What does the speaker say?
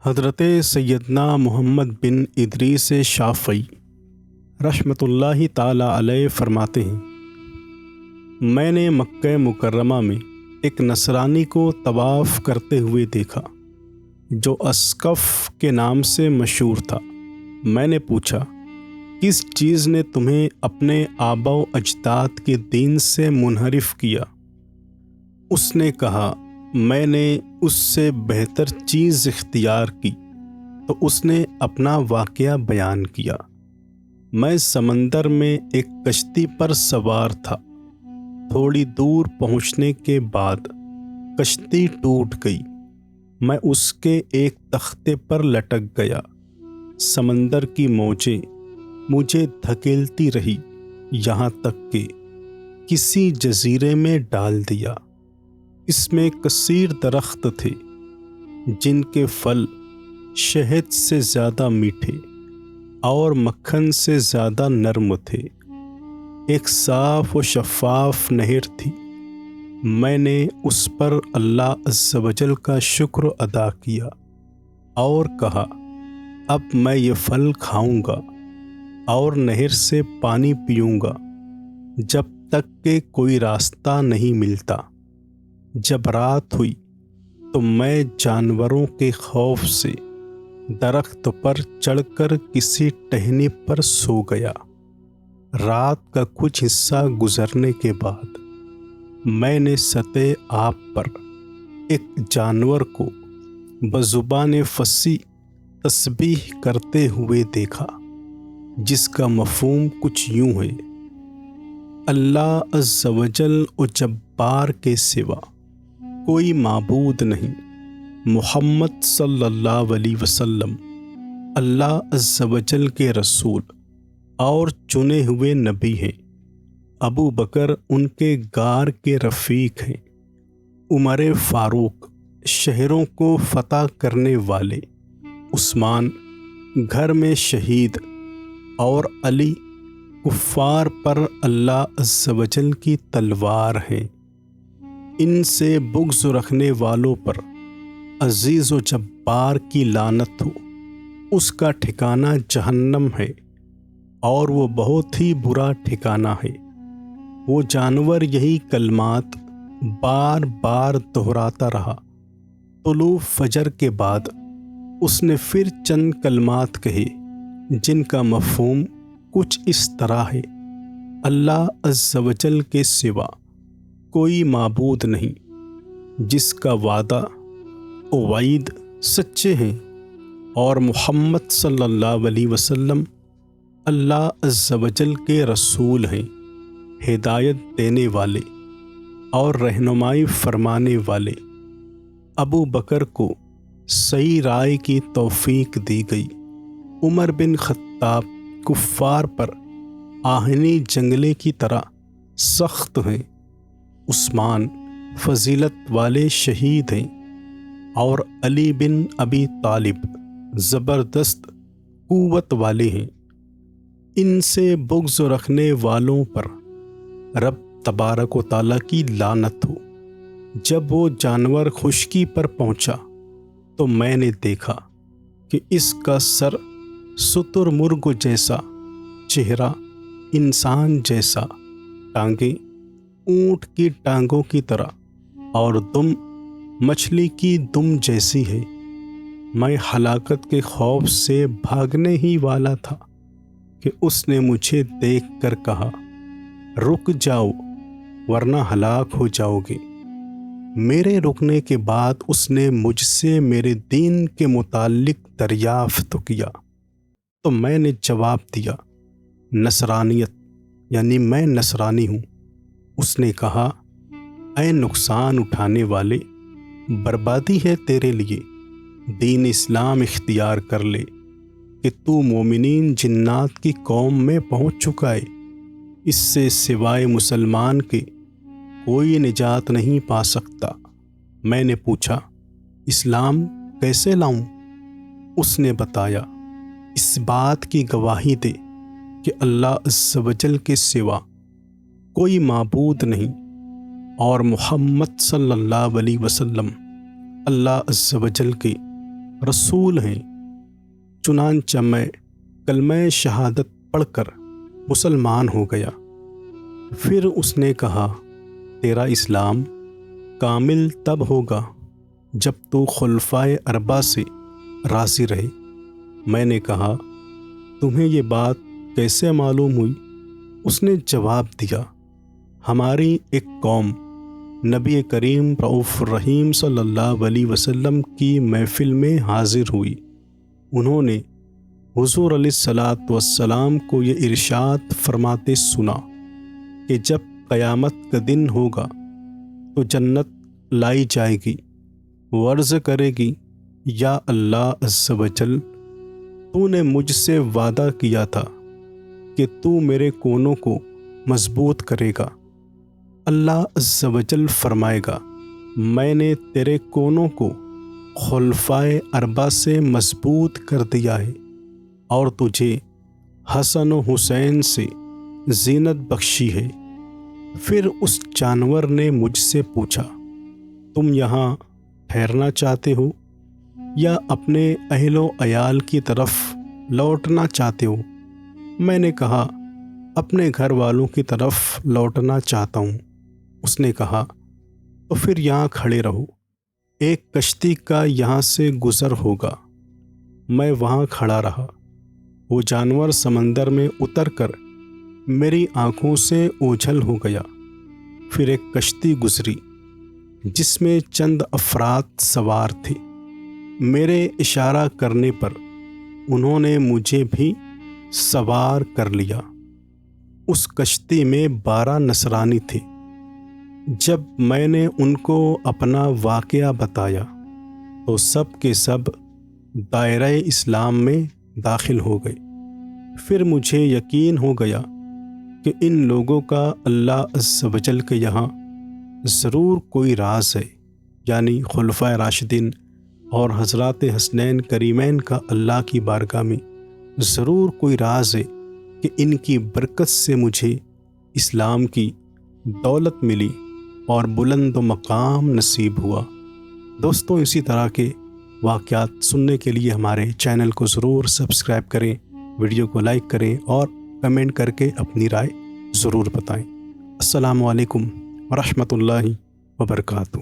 حضرت سیدنا محمد بن ادریس شافعی رحمۃ اللہ تعالی علیہ فرماتے ہیں، میں نے مکہ مکرمہ میں ایک نصرانی کو طواف کرتے ہوئے دیکھا جو اسقف کے نام سے مشہور تھا۔ میں نے پوچھا، کس چیز نے تمہیں اپنے آبا و اجداد کے دین سے منحرف کیا؟ اس نے کہا، میں نے اس سے بہتر چیز اختیار کی۔ تو اس نے اپنا واقعہ بیان کیا۔ میں سمندر میں ایک کشتی پر سوار تھا۔ تھوڑی دور پہنچنے کے بعد کشتی ٹوٹ گئی۔ میں اس کے ایک تختے پر لٹک گیا۔ سمندر کی موجیں مجھے دھکیلتی رہی یہاں تک کہ کسی جزیرے میں ڈال دیا۔ اس میں کثیر درخت تھے جن کے پھل شہد سے زیادہ میٹھے اور مکھن سے زیادہ نرم تھے۔ ایک صاف و شفاف نہر تھی۔ میں نے اس پر اللہ عز و جل کا شکر ادا کیا اور کہا، اب میں یہ پھل کھاؤں گا اور نہر سے پانی پیوں گا جب تک کہ کوئی راستہ نہیں ملتا۔ جب رات ہوئی تو میں جانوروں کے خوف سے درخت پر چڑھ کر کسی ٹہنی پر سو گیا۔ رات کا کچھ حصہ گزرنے کے بعد میں نے سطح آب پر ایک جانور کو بزبان فصیح تسبیح کرتے ہوئے دیکھا، جس کا مفہوم کچھ یوں ہے: اللہ عز و جل و جبار کے سوا کوئی معبود نہیں، محمد صلی اللہ علیہ وسلم اللہ عز و جل کے رسول اور چنے ہوئے نبی ہیں۔ ابو بکر ان کے غار کے رفیق ہیں۔ عمر فاروق شہروں کو فتح کرنے والے، عثمان گھر میں شہید، اور علی کفار پر اللہ عز و جل کی تلوار ہیں۔ ان سے بغض رکھنے والوں پر عزیز و جبار کی لعنت ہو۔ اس کا ٹھکانہ جہنم ہے اور وہ بہت ہی برا ٹھکانہ ہے۔ وہ جانور یہی کلمات بار بار دہراتا رہا۔ طلوع فجر کے بعد اس نے پھر چند کلمات کہے جن کا مفہوم کچھ اس طرح ہے: اللہ عز و جل کے سوا کوئی معبود نہیں، جس کا وعدہ و وعید سچے ہیں، اور محمد صلی اللہ علیہ وسلم اللہ عز و جل کے رسول ہیں، ہدایت دینے والے اور رہنمائی فرمانے والے۔ ابو بکر کو صحیح رائے کی توفیق دی گئی۔ عمر بن خطاب کفار پر آہنی جنگلے کی طرح سخت ہیں۔ عثمان فضیلت والے شہید ہیں، اور علی بن ابی طالب زبردست قوت والے ہیں۔ ان سے بغض رکھنے والوں پر رب تبارک و تعالیٰ کی لعنت ہو۔ جب وہ جانور خشکی پر پہنچا تو میں نے دیکھا کہ اس کا سر شتر مرغ جیسا، چہرہ انسان جیسا، ٹانگیں اونٹ کی ٹانگوں کی طرح، اور دم مچھلی کی دم جیسی ہے۔ میں ہلاکت کے خوف سے بھاگنے ہی والا تھا کہ اس نے مجھے دیکھ کر کہا، رک جاؤ ورنہ ہلاک ہو جاؤ گے۔ میرے رکنے کے بعد اس نے مجھ سے میرے دین کے متعلق دریافت کیا، تو میں نے جواب دیا، نصرانیت، یعنی میں نصرانی ہوں۔ اس نے کہا، اے نقصان اٹھانے والے، بربادی ہے تیرے لیے، دین اسلام اختیار کر لے کہ تو مومنین جنات کی قوم میں پہنچ چکا ہے۔ اس سے سوائے مسلمان کے کوئی نجات نہیں پا سکتا۔ میں نے پوچھا، اسلام کیسے لاؤں؟ اس نے بتایا، اس بات کی گواہی دے کہ اللہ عز و جل کے سوا کوئی معبود نہیں، اور محمد صلی اللہ علیہ وسلم اللہ عز و جل کے رسول ہیں۔ چنانچہ میں کلمہ شہادت پڑھ کر مسلمان ہو گیا۔ پھر اس نے کہا، تیرا اسلام کامل تب ہوگا جب تو خلفائے اربعہ سے راضی رہے۔ میں نے کہا، تمہیں یہ بات کیسے معلوم ہوئی؟ اس نے جواب دیا، ہماری ایک قوم نبی کریم رؤوف الرحیم صلی اللہ علیہ وسلم کی محفل میں حاضر ہوئی۔ انہوں نے حضور علیہ الصلاۃ والسلام کو یہ ارشاد فرماتے سنا کہ جب قیامت کا دن ہوگا تو جنت لائی جائے گی، وہ عرض کرے گی، یا اللہ عز و جل، تو نے مجھ سے وعدہ کیا تھا کہ تو میرے کونوں کو مضبوط کرے گا۔ اللہ عز و جل فرمائے گا، میں نے تیرے کونوں کو خلفائے اربعہ سے مضبوط کر دیا ہے اور تجھے حسن و حسین سے زینت بخشی ہے۔ پھر اس جانور نے مجھ سے پوچھا، تم یہاں ٹھہرنا چاہتے ہو یا اپنے اہل و عیال کی طرف لوٹنا چاہتے ہو؟ میں نے کہا، اپنے گھر والوں کی طرف لوٹنا چاہتا ہوں۔ اس نے کہا، تو پھر یہاں کھڑے رہو، ایک کشتی کا یہاں سے گزر ہوگا۔ میں وہاں کھڑا رہا۔ وہ جانور سمندر میں اتر کر میری آنکھوں سے اوجھل ہو گیا۔ پھر ایک کشتی گزری جس میں چند افراد سوار تھے۔ میرے اشارہ کرنے پر انہوں نے مجھے بھی سوار کر لیا۔ اس کشتی میں 12 نصرانی تھے۔ جب میں نے ان کو اپنا واقعہ بتایا تو سب کے سب دائرہ اسلام میں داخل ہو گئے۔ پھر مجھے یقین ہو گیا کہ ان لوگوں کا اللہ عز و جل کے یہاں ضرور کوئی راز ہے، یعنی خلفائے راشدین اور حضرات حسنین کریمین کا اللہ کی بارگاہ میں ضرور کوئی راز ہے کہ ان کی برکت سے مجھے اسلام کی دولت ملی اور بلند و مقام نصیب ہوا۔ دوستوں، اسی طرح کے واقعات سننے کے لیے ہمارے چینل کو ضرور سبسکرائب کریں، ویڈیو کو لائک کریں اور کمنٹ کر کے اپنی رائے ضرور بتائیں۔ السلام علیکم ورحمۃ اللہ وبرکاتہ۔